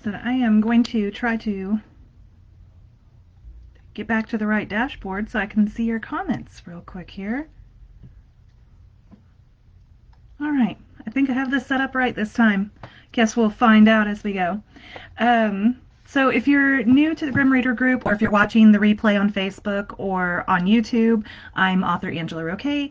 So I am going to try to get back to the right dashboard so I can see your comments real quick here. All right, I think I have this set up right this time. Guess we'll find out as we go. So if you're new to the Grim Reader group, or if you're watching the replay on Facebook or on YouTube, I'm author Angela Roquet.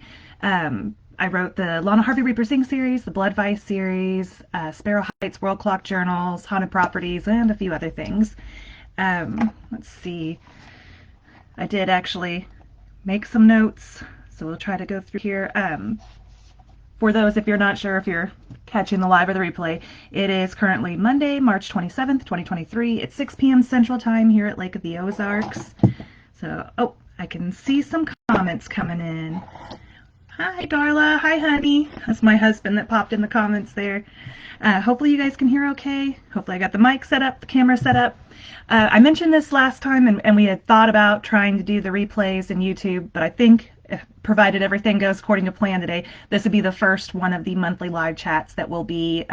I wrote the Lana Harvey Reaper Sing series, the Blood Vice series, Sparrow Heights World Clock Journals, Haunted Properties, and a few other things. Let's see. I did actually make some notes, so we'll try to go through here. For those, if you're not sure if you're catching the live or the replay, it is currently Monday, March 27th, 2023. It's 6 p.m. Central Time here at Lake of the Ozarks. So, oh, I can see some comments coming in. Hi, Darla. Hi, honey. That's my husband that popped in the comments there. Hopefully you guys can hear okay. Hopefully I got the mic set up, the camera set up. I mentioned this last time, and we had thought about trying to do the replays in YouTube, but I think, provided everything goes according to plan today, this would be the first one of the monthly live chats that will be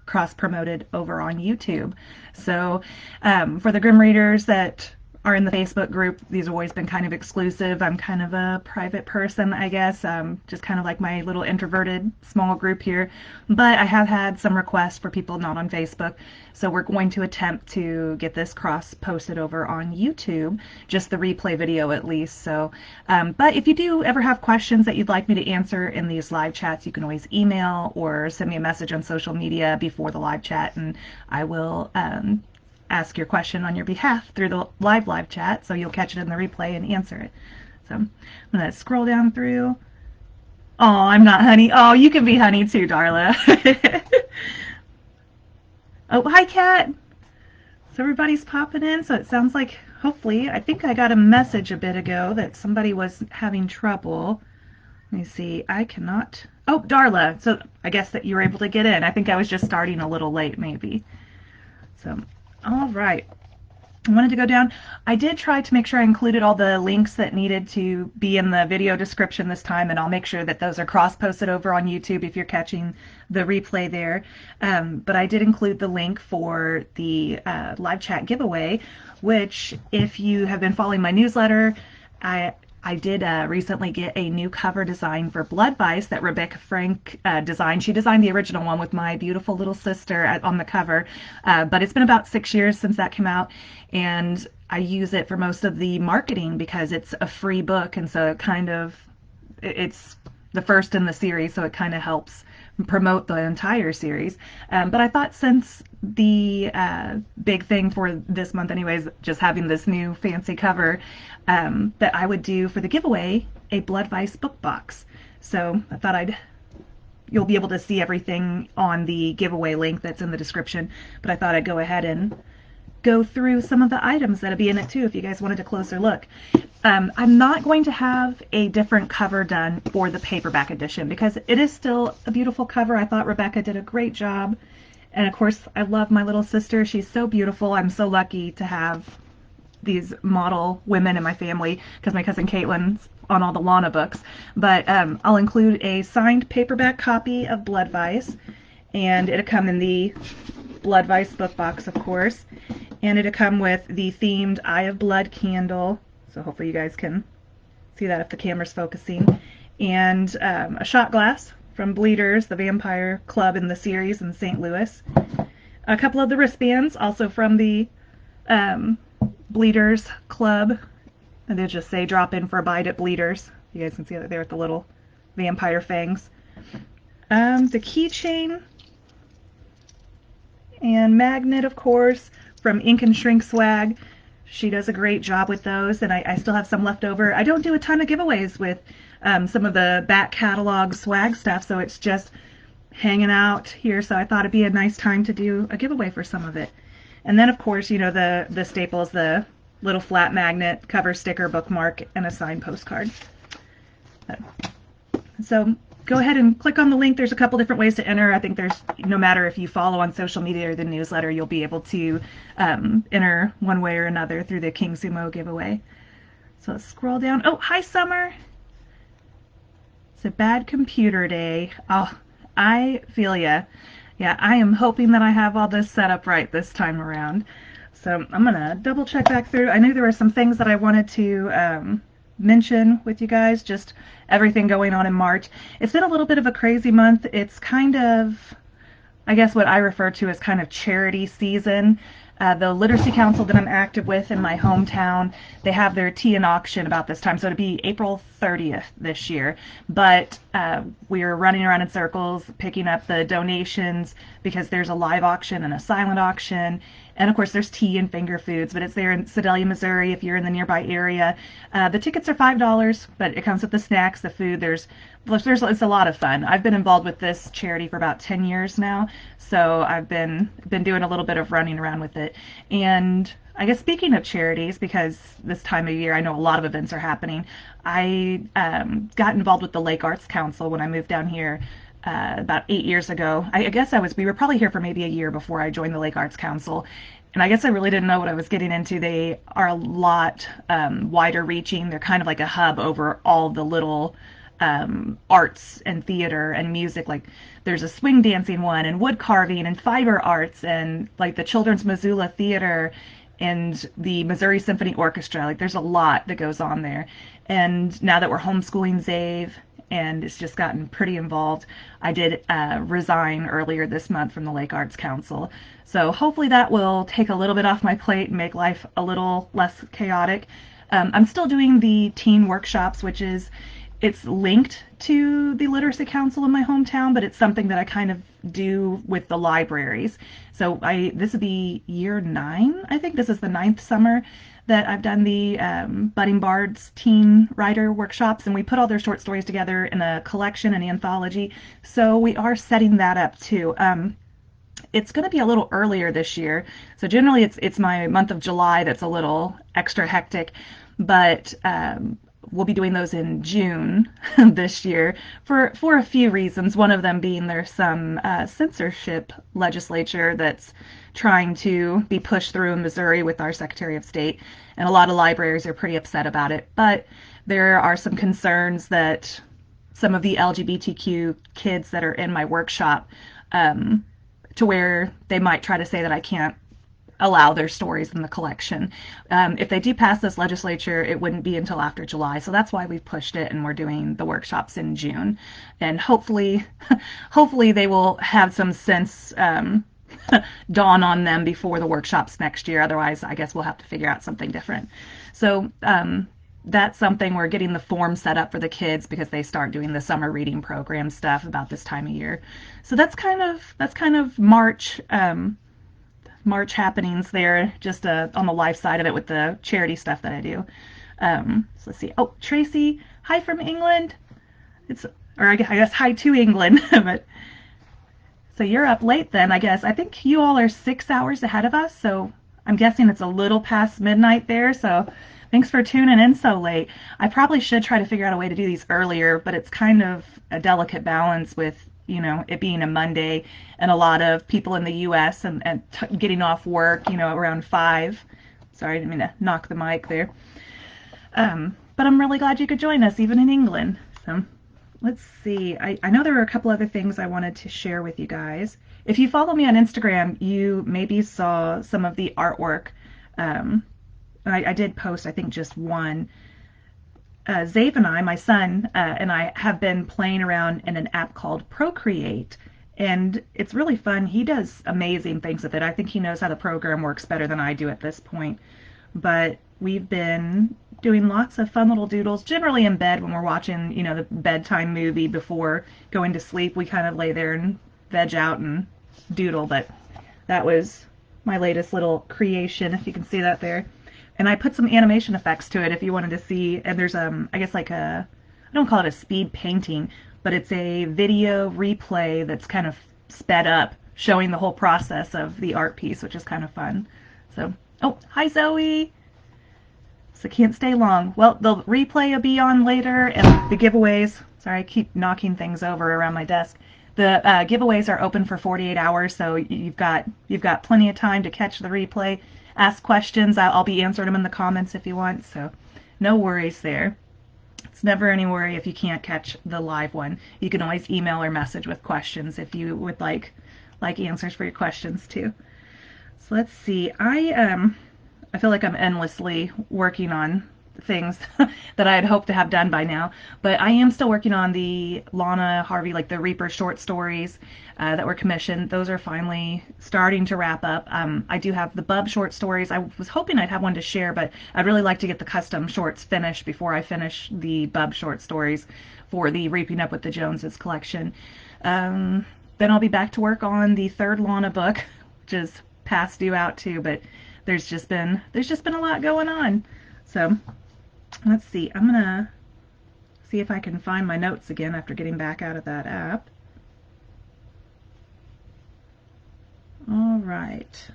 cross-promoted over on YouTube. So for the Grim Readers that are in the Facebook group, these have always been kind of exclusive. I'm kind of a private person, I guess, just kind of like my little introverted small group here. But I have had some requests for people not on Facebook, so we're going to attempt to get this cross-posted over on YouTube, just the replay video at least. So, but if you do ever have questions that you'd like me to answer in these live chats, you can always email or send me a message on social media before the live chat, and I will ask your question on your behalf through the live chat, so you'll catch it in the replay and answer it. So I'm going to scroll down through. Oh, I'm not honey. Oh, you can be honey too, Darla. Oh, hi, Kat. So everybody's popping in, so it sounds like, hopefully, I think I got a message a bit ago that somebody was having trouble. Let me see. I cannot. Oh, Darla. So I guess that you were able to get in. I think I was just starting a little late, maybe. So, all right. I wanted to go down. I did try to make sure I included all the links that needed to be in the video description this time, and I'll make sure that those are cross-posted over on YouTube if you're catching the replay there. But I did include the link for the live chat giveaway, which, if you have been following my newsletter, I did recently get a new cover design for Blood Vice that Rebecca Frank designed. She designed the original one with my beautiful little sister on the cover, but it's been about 6 years since that came out, and I use it for most of the marketing because it's a free book, and so it's the first in the series, so it kind of helps promote the entire series. But I thought, since the big thing for this month anyways, just having this new fancy cover, that I would do for the giveaway a Blood Vice book box. So I thought you'll be able to see everything on the giveaway link that's in the description, but I thought I'd go ahead and go through some of the items that'll be in it too if you guys wanted a closer look. I'm not going to have a different cover done for the paperback edition because it is still a beautiful cover. I thought Rebecca did a great job, and of course I love my little sister. She's so beautiful. I'm so lucky to have these model women in my family because my cousin Caitlin's on all the Lana books. But I'll include a signed paperback copy of Blood Vice, and it'll come in the Blood Vice book box, of course, and it'll come with the themed Eye of Blood candle, so hopefully you guys can see that if the camera's focusing, and a shot glass from Bleeders, the vampire club in the series in St. Louis, a couple of the wristbands also from the Bleeders Club, and they just say drop in for a bite at Bleeders. You guys can see that there with the little vampire fangs. The keychain and magnet, of course, from Ink and Shrink Swag. She does a great job with those, and I still have some left over. I don't do a ton of giveaways with some of the back catalog swag stuff, so it's just hanging out here, so I thought it'd be a nice time to do a giveaway for some of it. And then, of course, you know, the staples, the little flat magnet, cover sticker, bookmark, and a signed postcard. So go ahead and click on the link. There's a couple different ways to enter. I think no matter if you follow on social media or the newsletter, you'll be able to enter one way or another through the King Sumo giveaway. So let's scroll down. Oh, hi, Summer. It's a bad computer day. Oh, I feel ya. Yeah, I am hoping that I have all this set up right this time around. So I'm going to double check back through. I knew there were some things that I wanted to mention with you guys, just everything going on in March. It's been a little bit of a crazy month. It's kind of, I guess, what I refer to as kind of charity season. The Literacy Council that I'm active with in my hometown, they have their tea and auction about this time, so it'll be April 30th this year. But we're running around in circles picking up the donations because there's a live auction and a silent auction. And of course, there's tea and finger foods, but it's there in Sedalia, Missouri if you're in the nearby area. The tickets are $5, but it comes with the snacks, the food. It's a lot of fun. I've been involved with this charity for about 10 years now, so I've been doing a little bit of running around with it. And I guess speaking of charities, because this time of year I know a lot of events are happening, I got involved with the Lake Arts Council when I moved down here about 8 years ago. I guess we were probably here for maybe a year before I joined the Lake Arts Council. And I guess I really didn't know what I was getting into. They are a lot wider reaching. They're kind of like a hub over all the little arts and theater and music. Like there's a swing dancing one and wood carving and fiber arts and like the Children's Missoula Theater and the Missouri Symphony Orchestra. Like there's a lot that goes on there. And now that we're homeschooling Zave and it's just gotten pretty involved, I did resign earlier this month from the Lake Arts Council. So hopefully that will take a little bit off my plate and make life a little less chaotic. I'm still doing the teen workshops, which is it's linked to the Literacy Council in my hometown, but it's something that I kind of do with the libraries. So this would be year 9. I think this is the 9th summer that I've done the Budding Bards teen writer workshops, and we put all their short stories together in a collection, an anthology. So we are setting that up too. It's going to be a little earlier this year. So generally it's my month of July that's a little extra hectic, but we'll be doing those in June this year for a few reasons. One of them being there's some censorship legislature that's trying to be pushed through in Missouri with our Secretary of State, and a lot of libraries are pretty upset about it. But there are some concerns that some of the LGBTQ kids that are in my workshop, to where they might try to say that I can't allow their stories in the collection. If they do pass this legislature, it wouldn't be until after July. So that's why we've pushed it and we're doing the workshops in June. And hopefully they will have some sense dawn on them before the workshops next year. Otherwise, I guess we'll have to figure out something different. So that's something we're getting the form set up for the kids because they start doing the summer reading program stuff about this time of year. So that's kind of March happenings there, just on the life side of it with the charity stuff that I do. So let's see. Oh, Tracy, hi from England. Or I guess hi to England. But so you're up late then, I guess. I think you all are 6 hours ahead of us, so I'm guessing it's a little past midnight there. So thanks for tuning in so late. I probably should try to figure out a way to do these earlier, but it's kind of a delicate balance with it being a Monday and a lot of people in the U.S. and getting off work, around 5. Sorry, I didn't mean to knock the mic there. But I'm really glad you could join us, even in England. So let's see. I know there were a couple other things I wanted to share with you guys. If you follow me on Instagram, you maybe saw some of the artwork. I did post, I think, just one. Zave and I, my son, and I have been playing around in an app called Procreate, and it's really fun. He does amazing things with it. I think he knows how the program works better than I do at this point. But we've been doing lots of fun little doodles, generally in bed when we're watching, the bedtime movie before going to sleep. We kind of lay there and veg out and doodle, but that was my latest little creation, if you can see that there. And I put some animation effects to it if you wanted to see. And there's, I guess like I don't call it a speed painting, but it's a video replay that's kind of sped up, showing the whole process of the art piece, which is kind of fun. So, oh, hi Zoe! So can't stay long. Well, the replay will be on later, and the giveaways, sorry, I keep knocking things over around my desk. The giveaways are open for 48 hours, so you've got plenty of time to catch the replay. Ask questions. I'll be answering them in the comments if you want, so no worries there. It's never any worry if you can't catch the live one. You can always email or message with questions if you would like like answers for your questions too. So let's see. I feel like I'm endlessly working on things that I had hoped to have done by now, but I am still working on the Lana Harvey, like the Reaper short stories that were commissioned. Those are finally starting to wrap up. I do have the Bub short stories. I was hoping I'd have one to share, but I'd really like to get the custom shorts finished before I finish the Bub short stories for the Reaping Up with the Joneses collection. Um, then I'll be back to work on the third Lana book, which is past due out too, but there's just been a lot going on. So let's see. I'm gonna see if I can find my notes again after getting back out of that app. All right.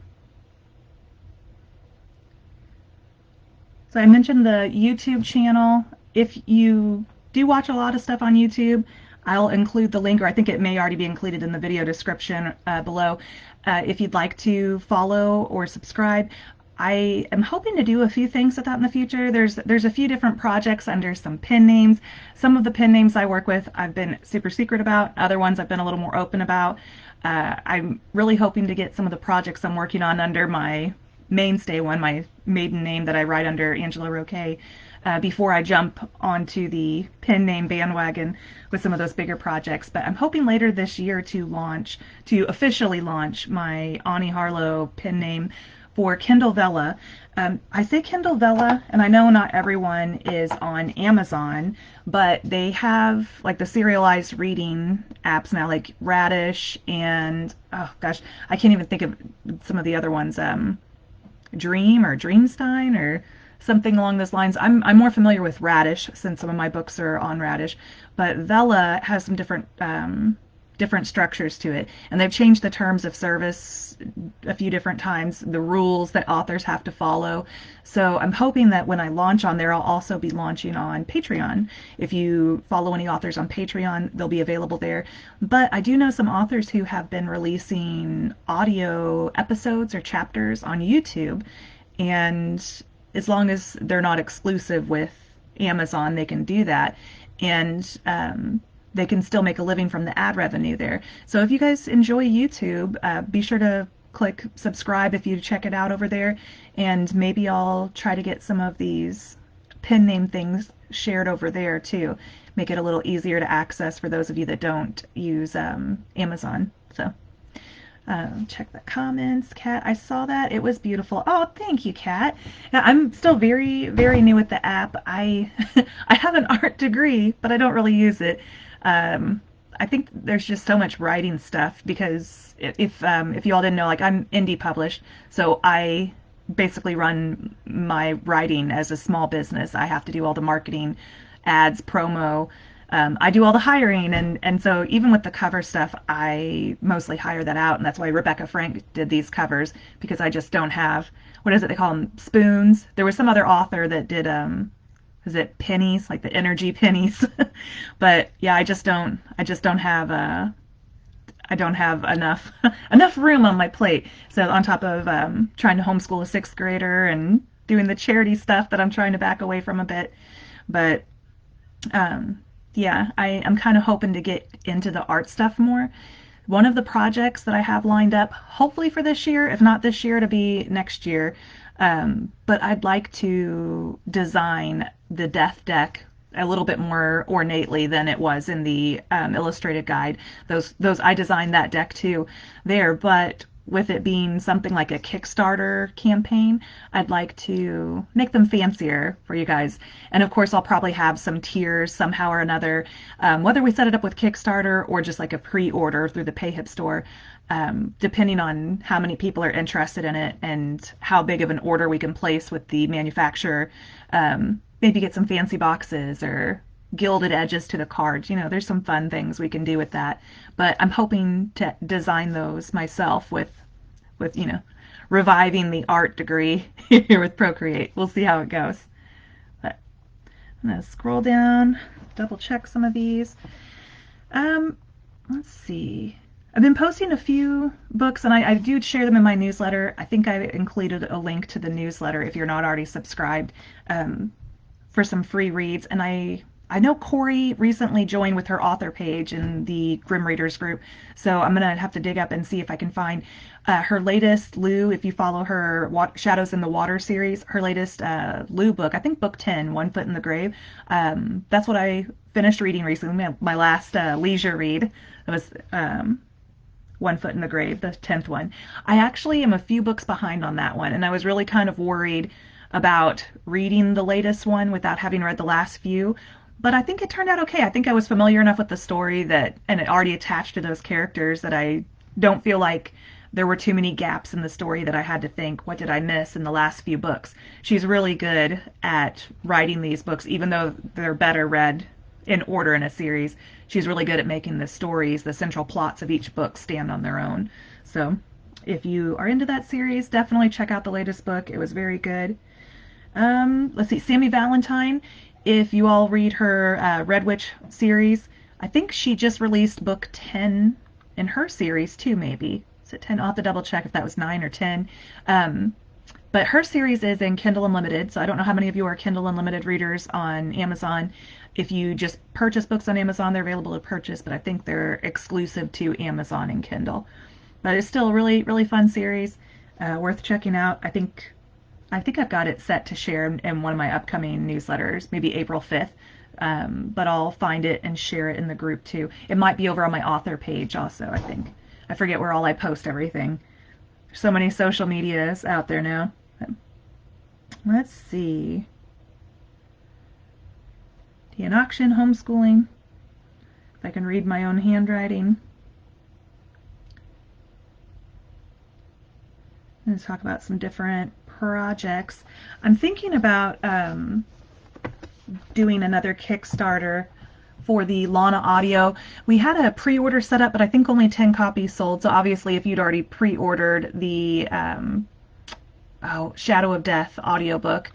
So I mentioned the YouTube channel. If you do watch a lot of stuff on YouTube, I'll include the link, or I think it may already be included in the video description below. If you'd like to follow or subscribe, I am hoping to do a few things with that in the future. There's a few different projects under some pen names. Some of the pen names I work with I've been super secret about. Other ones I've been a little more open about. I'm really hoping to get some of the projects I'm working on under my mainstay one, my maiden name that I write under, Angela Roquet, before I jump onto the pen name bandwagon with some of those bigger projects. But I'm hoping later this year to officially launch my Ani Harlow pen name for Kindle Vella. I say Kindle Vella, and I know not everyone is on Amazon, but they have like the serialized reading apps now, like Radish and, oh gosh, I can't even think of some of the other ones. Dream or Dreamstein or something along those lines. I'm more familiar with Radish since some of my books are on Radish, but Vela has some different structures to it, and they've changed the terms of service a few different times, the rules that authors have to follow. So I'm hoping that when I launch on there, I'll also be launching on Patreon. If you follow any authors on Patreon, they'll be available there. But I do know some authors who have been releasing audio episodes or chapters on YouTube, and as long as they're not exclusive with Amazon, they can do that. And they can still make a living from the ad revenue there. So if you guys enjoy YouTube, be sure to click subscribe if you check it out over there, and maybe I'll try to get some of these pen name things shared over there too. Make it a little easier to access for those of you that don't use Amazon. So check the comments. Kat, I saw that. It was beautiful. Oh, thank you, Kat. Yeah, I'm still very, very new at the app. I I have an art degree, but I don't really use it. I think there's just so much writing stuff because if you all didn't know, like I'm indie published, so I basically run my writing as a small business. I have to do all the marketing, ads, promo. I do all the hiring, and so even with the cover stuff, I mostly hire that out, and that's why Rebecca Frank did these covers, because I just don't have, what is it, they call them spoons? There was some other author that did is it pennies, like the energy pennies? But yeah, I just don't have I don't have enough enough room on my plate. So on top of trying to homeschool a sixth grader and doing the charity stuff that I'm trying to back away from a bit, but yeah, I'm kind of hoping to get into the art stuff more. One of the projects that I have lined up, hopefully for this year, if not this year, to be next year. But I'd like to design the death deck a little bit more ornately than it was in the illustrated guide. Those I designed that deck too there, but with it being something like a Kickstarter campaign, I'd like to make them fancier for you guys. And of course, I'll probably have some tiers somehow or another, whether we set it up with Kickstarter or just like a pre-order through the PayHip store, depending on how many people are interested in it and how big of an order we can place with the manufacturer. Maybe get some fancy boxes or gilded edges to the cards. You know, there's some fun things we can do with that. But I'm hoping to design those myself with reviving the art degree here with Procreate. We'll see how it goes. But I'm gonna scroll down, double check some of these. Let's see. I've been posting a few books, and I do share them in my newsletter. I think I included a link to the newsletter if you're not already subscribed, for some free reads. And I I know Corey recently joined with her author page in the Grim Readers group, so I'm gonna have to dig up and see if I can find her latest Lou. If you follow her Shadows in the Water series, her latest Lou book, I think book 10, One Foot in the Grave. That's what I finished reading recently. My last leisure read. It was One Foot in the Grave, the 10th one. I actually am a few books behind on that one, and I was really kind of worried about reading the latest one without having read the last few. But I think it turned out okay. I think I was familiar enough with the story that, and it already attached to those characters that I don't feel like there were too many gaps in the story that I had to think, what did I miss in the last few books? She's really good at writing these books, even though they're better read in order in a series. She's really good at making the stories, the central plots of each book stand on their own. So if you are into that series, definitely check out the latest book. It was very good. Let's see, Sammy Valentine. If you all read her Red Witch series, I think she just released book 10 in her series too, maybe. Is it 10? I'll have to double check if that was 9 or 10. But her series is in Kindle Unlimited, so I don't know how many of you are Kindle Unlimited readers on Amazon. If you just purchase books on Amazon, they're available to purchase, but I think they're exclusive to Amazon and Kindle. But it's still a really, really fun series, worth checking out. I think I've got it set to share in one of my upcoming newsletters, maybe April 5th. But I'll find it and share it in the group too. It might be over on my author page also, I think. I forget where all I post everything. There's so many social medias out there now. Let's see. Tea and auction, homeschooling. If I can read my own handwriting. Let's talk about some different projects. I'm thinking about doing another Kickstarter for the Lana audio. We had a pre-order set up, but I think only 10 copies sold. So obviously, if you'd already pre-ordered the Shadow of Death audiobook,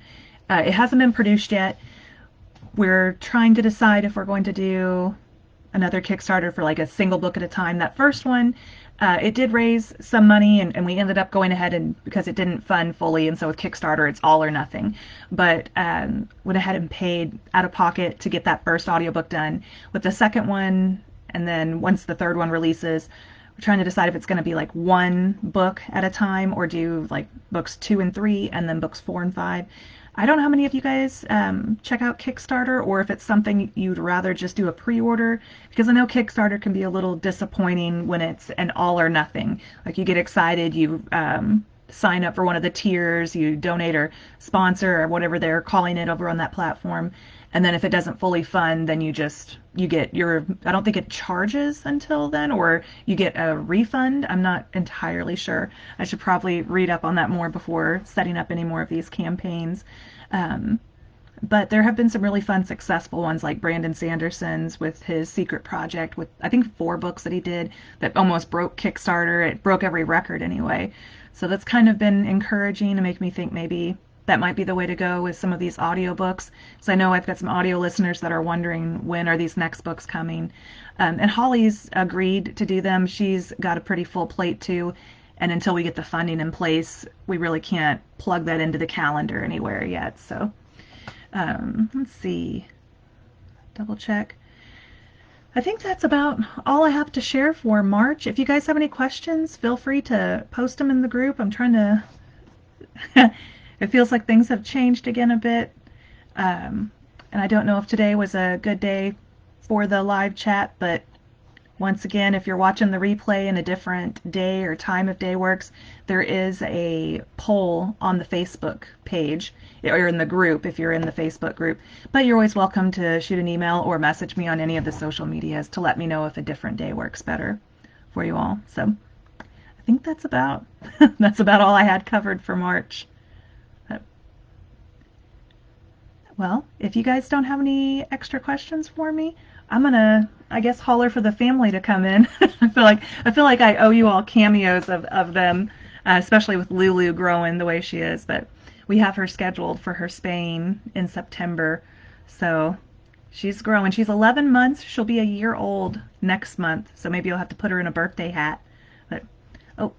it hasn't been produced yet. We're trying to decide if we're going to do another Kickstarter for like a single book at a time. That first one, it did raise some money, and we ended up going ahead and because it didn't fund fully, and so with Kickstarter it's all or nothing. But went ahead and paid out of pocket to get that first audiobook done. With the second one, and then once the third one releases, we're trying to decide if it's going to be like one book at a time or do like books 2 and 3 and then books 4 and 5. I don't know how many of you guys check out Kickstarter, or if it's something you'd rather just do a pre-order, because I know Kickstarter can be a little disappointing when it's an all or nothing. Like you get excited, you sign up for one of the tiers, you donate or sponsor or whatever they're calling it over on that platform, and then if it doesn't fully fund, then you get your, I don't think it charges until then, or you get a refund. I'm not entirely sure. I should probably read up on that more before setting up any more of these campaigns. But there have been some really fun, successful ones, like Brandon Sanderson's with his secret project with, I think, 4 books that he did that almost broke Kickstarter. It broke every record anyway. So that's kind of been encouraging to make me think maybe that might be the way to go with some of these audiobooks. So I know I've got some audio listeners that are wondering, when are these next books coming? And Holly's agreed to do them. She's got a pretty full plate too. And until we get the funding in place, we really can't plug that into the calendar anywhere yet. So let's see. Double check. I think that's about all I have to share for March. If you guys have any questions, feel free to post them in the group. I'm trying to it feels like things have changed again a bit. And I don't know if today was a good day for the live chat, but once again, if you're watching the replay and a different day or time of day works, there is a poll on the Facebook page, or in the group if you're in the Facebook group. But you're always welcome to shoot an email or message me on any of the social medias to let me know if a different day works better for you all. So I think that's about that's about all I had covered for March. Well, if you guys don't have any extra questions for me, I'm gonna, I guess, holler for the family to come in. I feel like I owe you all cameos of them, especially with Lulu growing the way she is. But we have her scheduled for her spaying in September, so she's growing. She's 11 months. She'll be a year old next month, so maybe you'll have to put her in a birthday hat. But oh,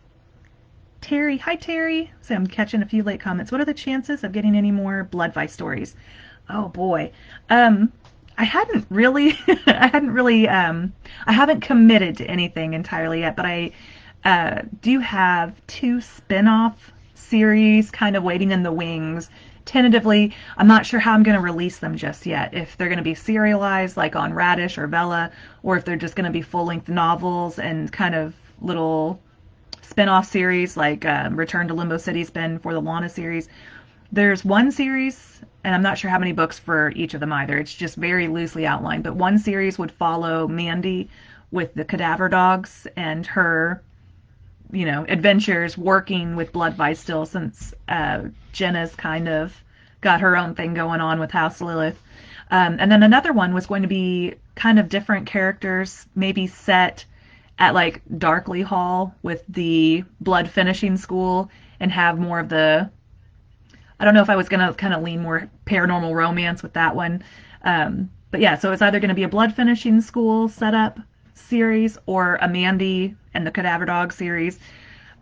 Terry, hi Terry. So I'm catching a few late comments. What are the chances of getting any more Blood Vice stories? Oh boy. I hadn't really, I hadn't really, I haven't committed to anything entirely yet, but I do have two spin-off series kind of waiting in the wings. Tentatively, I'm not sure how I'm going to release them just yet. If they're going to be serialized like on Radish or Vela, or if they're just going to be full-length novels and kind of little spin-off series like Return to Limbo City's been for the Lana series. There's one series, and I'm not sure how many books for each of them either. It's just very loosely outlined. But one series would follow Mandy with the cadaver dogs and her, adventures working with Blood Vice still since Jenna's kind of got her own thing going on with House Lilith. And then another one was going to be kind of different characters, maybe set at like Darkly Hall with the blood finishing school and have more of the I don't know if I was going to kind of lean more paranormal romance with that one. But yeah, so it's either going to be a blood finishing school setup series or a Mandy and the Cadaver Dog series.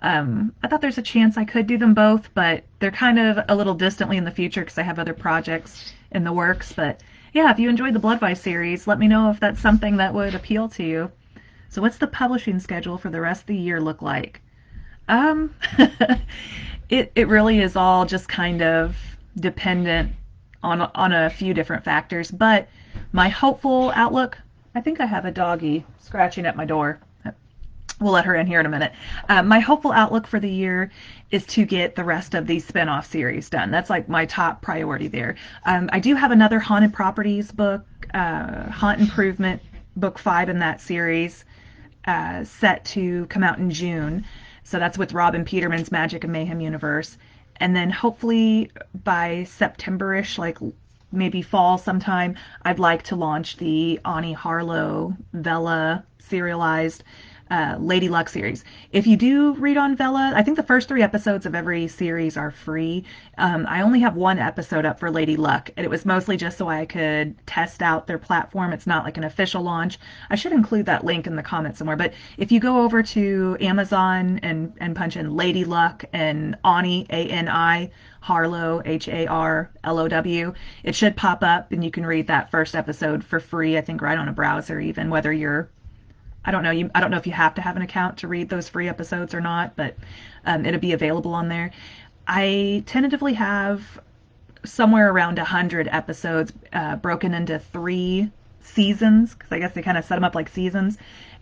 I thought there's a chance I could do them both, but they're kind of a little distantly in the future because I have other projects in the works. But yeah, if you enjoyed the Blood Vice series, let me know if that's something that would appeal to you. So what's the publishing schedule for the rest of the year look like? Um, it really is all just kind of dependent on a few different factors. But my hopeful outlook, I think I have a doggy scratching at my door. We'll let her in here in a minute. My hopeful outlook for the year is to get the rest of these spin-off series done. That's like my top priority there. I do have another Haunted Properties book, Haunt Improvement, book 5 in that series, set to come out in June. So that's with Robin Peterman's Magic and Mayhem universe. And then hopefully by September-ish, like maybe fall sometime, I'd like to launch the Ani Harlow Vela serialized Lady Luck series. If you do read on Vela, I think the first 3 episodes of every series are free. I only have 1 episode up for Lady Luck, and it was mostly just so I could test out their platform. It's not like an official launch. I should include that link in the comments somewhere. But if you go over to Amazon and punch in Lady Luck and Ani, A-N-I, Harlow, Harlow, it should pop up, and you can read that first episode for free, I think right on a browser even, whether you're I don't know if you have to have an account to read those free episodes or not, but it'll be available on there. I tentatively have somewhere around 100 episodes broken into 3 seasons, because I guess they kind of set them up like seasons.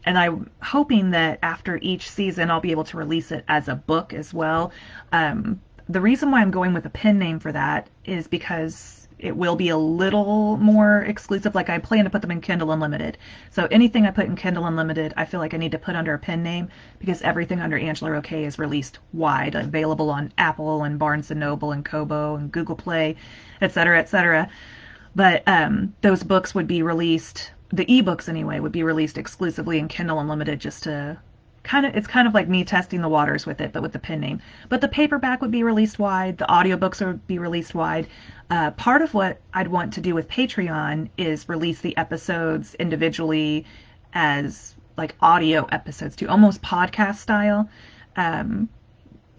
And I'm hoping that after each season, I'll be able to release it as a book as well. The reason why I'm going with a pen name for that is because it will be a little more exclusive. Like I plan to put them in Kindle Unlimited. So anything I put in Kindle Unlimited, I feel like I need to put under a pen name because everything under Angela Roquet is released wide, available on Apple and Barnes & Noble and Kobo and Google Play, etc., etc. But those books would be released, the ebooks anyway, would be released exclusively in Kindle Unlimited just to it's kind of like me testing the waters with it, but with the pen name. But the paperback would be released wide. The audiobooks would be released wide. Part of what I'd want to do with Patreon is release the episodes individually as like audio episodes too, almost podcast style.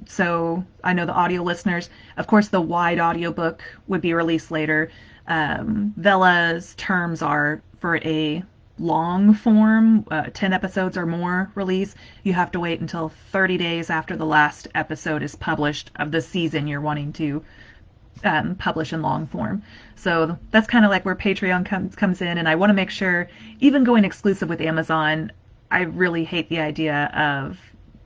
So I know the audio listeners, of course, the wide audiobook would be released later. Vela's terms are for a long form, 10 episodes or more release, you have to wait until 30 days after the last episode is published of the season you're wanting to publish in long form. So that's kind of like where Patreon comes in, and I want to make sure, even going exclusive with Amazon, I really hate the idea of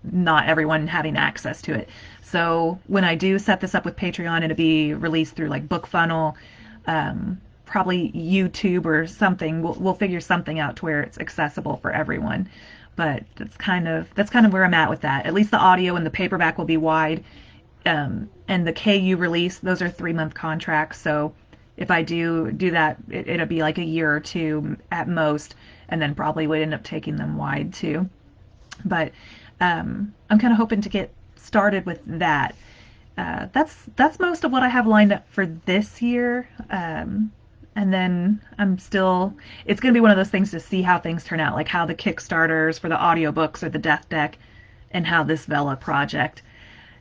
not everyone having access to it. So when I do set this up with Patreon, it'll be released through like BookFunnel, probably YouTube or something. We'll figure something out to where it's accessible for everyone. But that's kind of where I'm at with that. At least the audio and the paperback will be wide. And the KU release, those are 3-month contracts. So if I do that, it'll be like a year or 2 at most, and then probably would end up taking them wide too. But I'm kind of hoping to get started with that. That's most of what I have lined up for this year. And then it's going to be one of those things to see how things turn out, like how the Kickstarters for the audiobooks or the Death Deck and how this Vela project.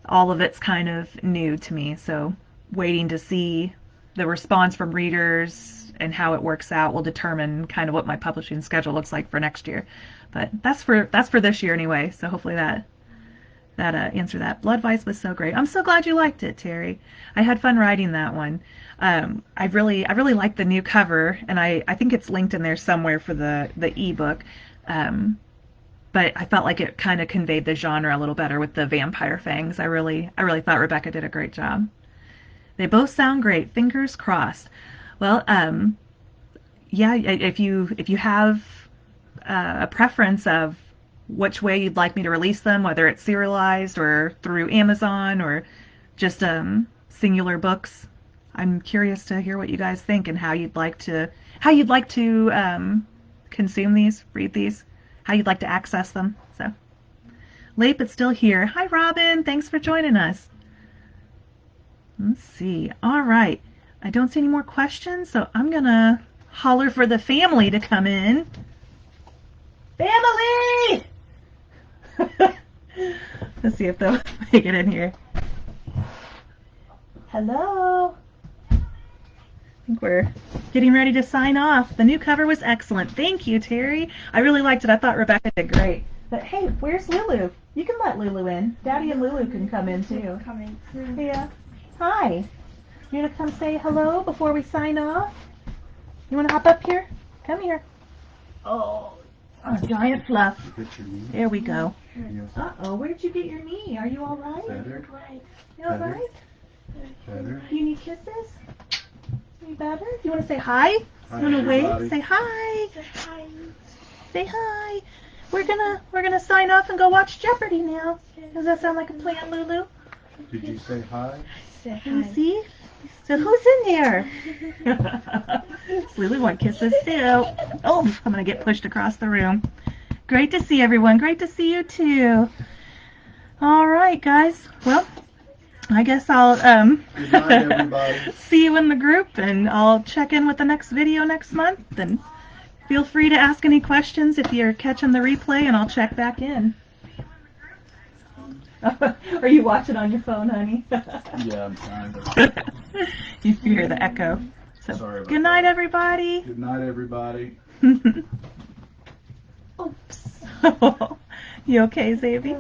All of it's kind of new to me, so waiting to see the response from readers and how it works out will determine kind of what my publishing schedule looks like for next year. But that's for this year anyway. So hopefully that answer that. Blood Vice was so great. I'm so glad you liked it, Terry. I had fun writing that one. I really like the new cover, and I think it's linked in there somewhere for the ebook. But I felt like it kind of conveyed the genre a little better with the vampire fangs. I really thought Rebecca did a great job. They both sound great. Fingers crossed. Well, yeah, if you have a preference of which way you'd like me to release them, whether it's serialized or through Amazon or just singular books, I'm curious to hear what you guys think and how you'd like to consume these, read these, how you'd like to access them. So, late but still here. Hi, Robin. Thanks for joining us. Let's see. All right. I don't see any more questions, so I'm going to holler for the family to come in. Family! Let's see if they'll make it in here. Hello? I think we're getting ready to sign off. The new cover was excellent. Thank you, Terry. I really liked it. I thought Rebecca did great. But hey, where's Lulu? You can let Lulu in. Daddy and Lulu can come in too. Coming. Yeah. Hi. You want to come say hello before we sign off? You want to hop up here? Come here. Oh, a giant fluff. There we go. Uh-oh, where'd you get your knee? Are you all right? Better. You all right? Better. Do you need kisses? Any better? Do you want to say hi? You want to wave? Say hi. Hi. Say hi. We're gonna sign off and go watch Jeopardy now. Does that sound like a plan, Lulu? Did you say hi? Let me see. So who's in there? Lulu wants kisses too. Oh, I'm gonna get pushed across the room. Great to see everyone. Great to see you too. All right, guys. Well, I guess I'll Good night, everybody. see you in the group, and I'll check in with the next video next month. And feel free to ask any questions if you're catching the replay, and I'll check back in. Are you watching on your phone, honey? Yeah, I'm trying to. You hear the echo. So, Sorry about good night, that. everybody. Good night, everybody. Oops. You okay, Xavier?